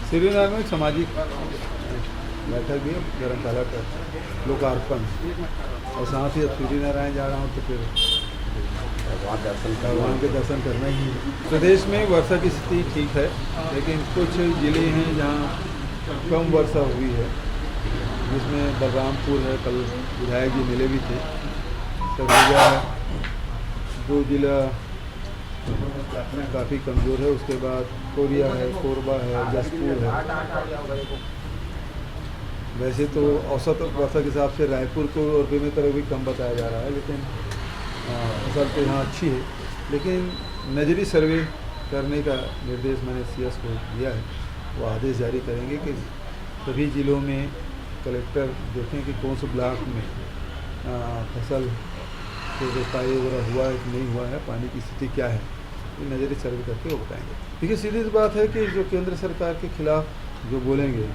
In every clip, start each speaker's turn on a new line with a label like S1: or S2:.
S1: श्रीनगर में सामाजिक बैठक भी है, धर्मशाला का लोकार्पण, और साथ ही अब श्रीनारायण जा रहा हूँ तो फिर भगवान के दर्शन करना ही है। प्रदेश में वर्षा की स्थिति ठीक है, लेकिन कुछ ज़िले हैं जहाँ कम वर्षा हुई है, जिसमें बलरामपुर है, कल विधायक जी मिले भी थे। सरगुजा है, 2 जिला काफ़ी कमज़ोर है। उसके बाद कोरिया है, कोरबा है, जसपुर है। वैसे तो औसत वर्षा के हिसाब से रायपुर को और बेमेतरा भी कम बताया जा रहा है, लेकिन फसल तो यहाँ अच्छी है। लेकिन नजरी सर्वे करने का निर्देश मैंने सीएस को दिया है। वो आदेश जारी करेंगे कि सभी ज़िलों में कलेक्टर देखें कि कौन से ब्लॉक में फसल को रोपाई वगैरह हुआ है कि नहीं हुआ है, पानी की स्थिति क्या है, ये नजरी सर्वे करके वो बताएंगे। देखिए, सीधी सी बात है कि जो केंद्र सरकार के खिलाफ जो बोलेंगे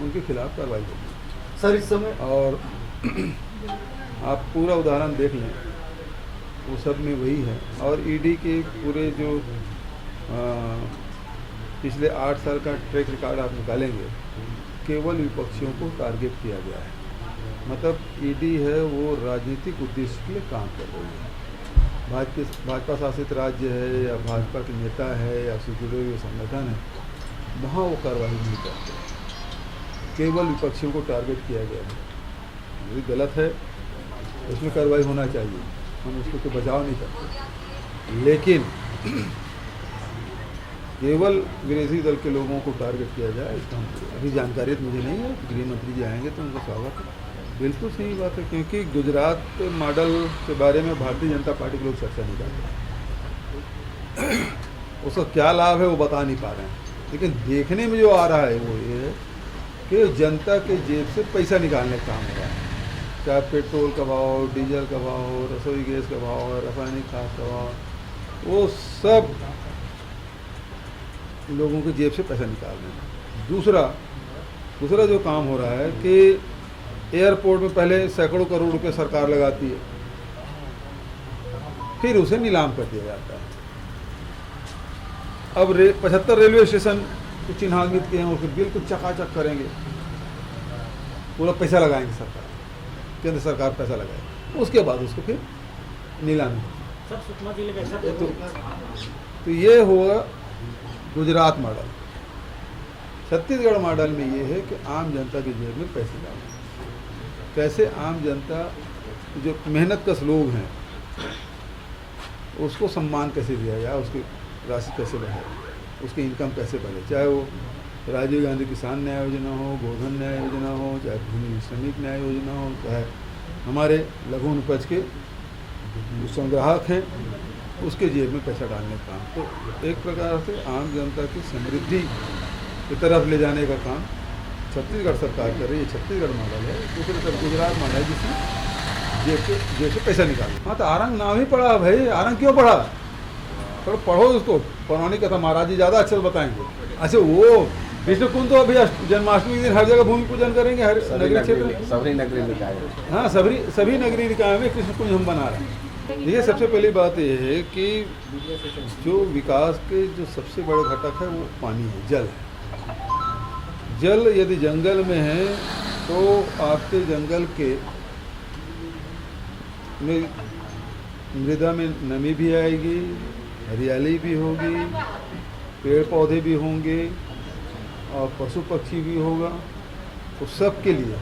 S1: उनके खिलाफ कार्रवाई होगी
S2: सर इस समय।
S1: और आप पूरा उदाहरण देख लें, वो सब में वही है। और ईडी के पूरे जो पिछले 8 साल का ट्रैक रिकॉर्ड आप निकालेंगे, केवल विपक्षियों को टारगेट किया गया है। मतलब ईडी है वो राजनीतिक उद्देश्य के लिए काम कर रही है। भाजपा शासित राज्य है या भाजपा के नेता है या उससे जुड़े हुए संगठन है, वहाँ वो कार्रवाई नहीं करते, केवल विपक्षियों को टारगेट किया गया है। ये गलत है, उसमें कार्रवाई होना चाहिए, हम उसको तो बचाव नहीं करते। लेकिन केवल विरोधी दल के लोगों को टारगेट किया जाए, इसका अभी जानकारी तो मुझे नहीं है। गृह मंत्री जी आएंगे तो उनका स्वागत है। बिल्कुल सही बात है, क्योंकि गुजरात मॉडल के बारे में भारतीय जनता पार्टी के लोग चर्चा नहीं करते। उसका क्या लाभ है वो बता नहीं पा रहे हैं, लेकिन देखने में जो आ रहा है वो ये है कि जनता के जेब से पैसा निकालने का काम हो रहा है। चाहे पेट्रोल का भाव, डीजल का भाव, रसोई गैस का भाव, रासायनिक खाद का भाव, वो सब लोगों के जेब से पैसा निकाल रहे हैं। दूसरा जो काम हो रहा है कि एयरपोर्ट में पहले सैकड़ों करोड़ रुपए सरकार लगाती है, फिर उसे नीलाम कर दिया जाता है। अब 75 रेलवे स्टेशन को चिन्हांकित किए हैं, उसके बिल्कुल चकाचक करेंगे, पूरा पैसा लगाएंगे सरकार, केंद्र सरकार पैसा लगाए, उसके बाद उसको फिर नीलामी।
S2: सर सुकमा जिले का ऐसा
S1: तो ये हुआ गुजरात मॉडल। छत्तीसगढ़ मॉडल में ये है कि आम जनता की जेब में पैसे डालें। कैसे आम जनता जो मेहनतकश लोग हैं उसको सम्मान कैसे दिया जाए, उसकी राशि कैसे बढ़े, उसकी इनकम कैसे बढ़े। चाहे वो राजीव गांधी किसान न्याय योजना हो, गोधन न्याय योजना हो, चाहे भूमि श्रमिक न्याय योजना हो, चाहे हमारे लघु उपज के संग्राहक हैं उसके जेब में पैसा डालने का काम। तो एक प्रकार से आम जनता की समृद्धि की तरफ ले जाने का काम छत्तीसगढ़ सरकार कर रही है। छत्तीसगढ़ मॉडल है। दूसरी तरफ गुजरात मॉडल है जिसमें जेब से पैसा निकालना। हाँ, तो आरंग नाम ही पढ़ा भाई, आरंग क्यों पढ़ा? थोड़ा पढ़ो उसको, पौराणी कथा महाराज जी ज़्यादा अच्छे से बताएंगे। अच्छा, वो कृष्ण कुंज तो अभी जन्माष्टमी के दिन हर जगह भूमि पूजन करेंगे, हर नगरीय क्षेत्र में।
S3: सभी नगरीय निकाय,
S1: हाँ, सभी नगरीय निकाय में कृष्ण कुंज हम बना रहे हैं। देखिए, सबसे पहली बात यह है कि जो विकास के जो सबसे बड़े घटक है वो पानी है, जल है। जल यदि जंगल में है तो आपके जंगल के में मृदा में नमी भी आएगी, हरियाली भी होगी, पेड़ पौधे भी होंगे और पशु पक्षी भी होगा। तो सबके लिए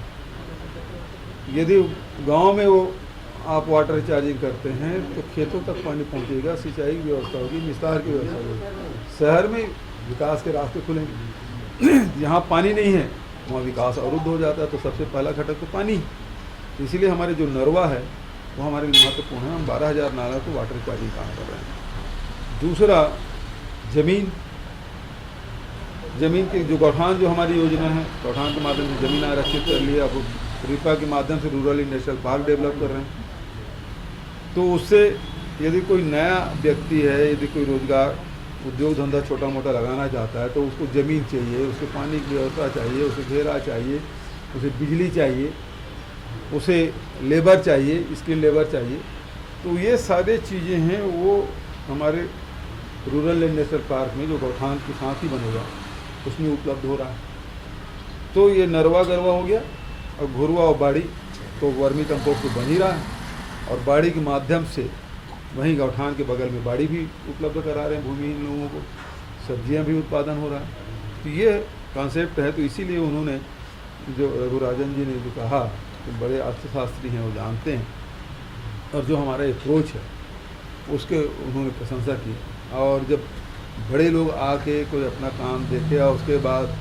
S1: यदि गांव में वो आप वाटर रिचार्जिंग करते हैं तो खेतों तक पानी पहुंचेगा, सिंचाई की व्यवस्था होगी, निस्तार की व्यवस्था होगी। शहर में विकास के रास्ते खुलेंगे। जहाँ पानी नहीं है वहाँ विकास अवरुद्ध हो जाता है। तो सबसे पहला घटक तो पानी। इसीलिए हमारे जो नरवा है वो हमारे लिए महत्वपूर्ण है। हम 12,000 नाला को वाटर रिचार्जिंग काम कर रहे हैं। दूसरा, ज़मीन की जो गौठान जो हमारी योजना है, गौठान के माध्यम से ज़मीन आरक्षित कर लिया। अब रिपा के माध्यम से रूरल इंडस्ट्रियल पार्क डेवलप कर रहे हैं। तो उससे यदि कोई नया व्यक्ति है, यदि कोई रोजगार उद्योग धंधा छोटा मोटा लगाना चाहता है तो उसको ज़मीन चाहिए, उसको पानी की व्यवस्था चाहिए, उसे घेरा चाहिए, उसे बिजली चाहिए, उसे लेबर चाहिए, स्किल लेबर चाहिए। तो ये सारी चीज़ें हैं वो हमारे रूरल इंडस्ट्रियल पार्क में जो गौठान के साथ ही बनेगा उसमें उपलब्ध हो रहा है। तो ये नरवा गरवा हो गया, और घुरवा और बाड़ी तो वर्मी कंपोस्ट तो बन ही रहा है, और बाड़ी के माध्यम से वहीं गौठान के बगल में बाड़ी भी उपलब्ध करा रहे हैं भूमिहीन लोगों को, सब्जियां भी उत्पादन हो रहा है। तो ये कॉन्सेप्ट है। तो इसीलिए उन्होंने जो रघुराजन जी ने जो कहा कि बड़े अर्थशास्त्री हैं, वो जानते हैं, और जो हमारा अप्रोच है उसके उन्होंने प्रशंसा की। और जब बड़े लोग आके कोई अपना काम देखे और उसके बाद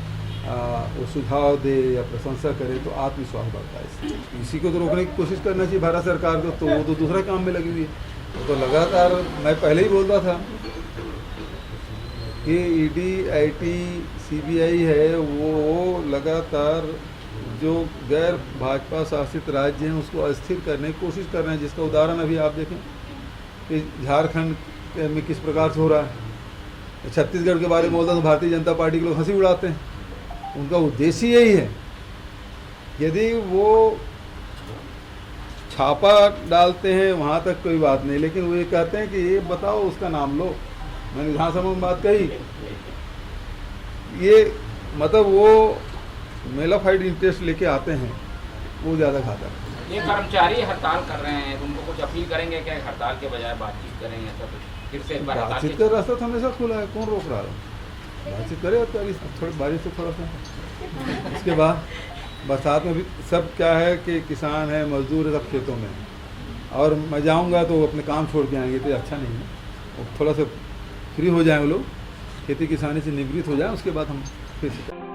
S1: वो सुझाव दे या प्रशंसा करे तो आत्मविश्वास बढ़ता है। इसी को तो रोकने की कोशिश करना चाहिए भारत सरकार को, तो वो तो दूसरा काम में लगी हुई है। तो लगातार मैं पहले ही बोलता था कि ईडी, आईटी, सीबीआई है, वो लगातार जो गैर भाजपा शासित राज्य हैं उसको अस्थिर करने की कोशिश कर रहे हैं। जिसका उदाहरण अभी आप देखें कि झारखंड में किस प्रकार से हो रहा है। छत्तीसगढ़ के बारे में बोलता तो भारतीय जनता पार्टी के लोग हंसी उड़ाते हैं। उनका उद्देश्य यही है, यदि वो छापा डालते हैं वहाँ तक कोई बात नहीं, लेकिन वो ये कहते हैं कि ये बताओ उसका नाम लो। मैंने विधानसभा में बात कही, ये मतलब वो मेलाफाइड इंटरेस्ट लेके आते हैं, वो ज़्यादा खाता है।
S3: ये कर्मचारी हड़ताल कर रहे हैं, उनको कुछ अपील करेंगे क्या? हड़ताल के बजाय बातचीत करेंगे, ऐसा कुछ फिर से एक बार
S1: बातचीत का रास्ता तो हमेशा खुला है, कौन रोक रहा है? बातचीत करे थोड़ी बारिश से थोड़ा सा, उसके बाद बरसात में भी सब क्या है कि किसान है, मजदूर है, सब खेतों में है। और मैं जाऊँगा तो वो अपने काम छोड़ के आएंगे, तो अच्छा नहीं है। और थोड़ा सा फ्री हो जाए वो लोग, खेती किसानी से निवृत्त हो जाए, उसके बाद हम फिर से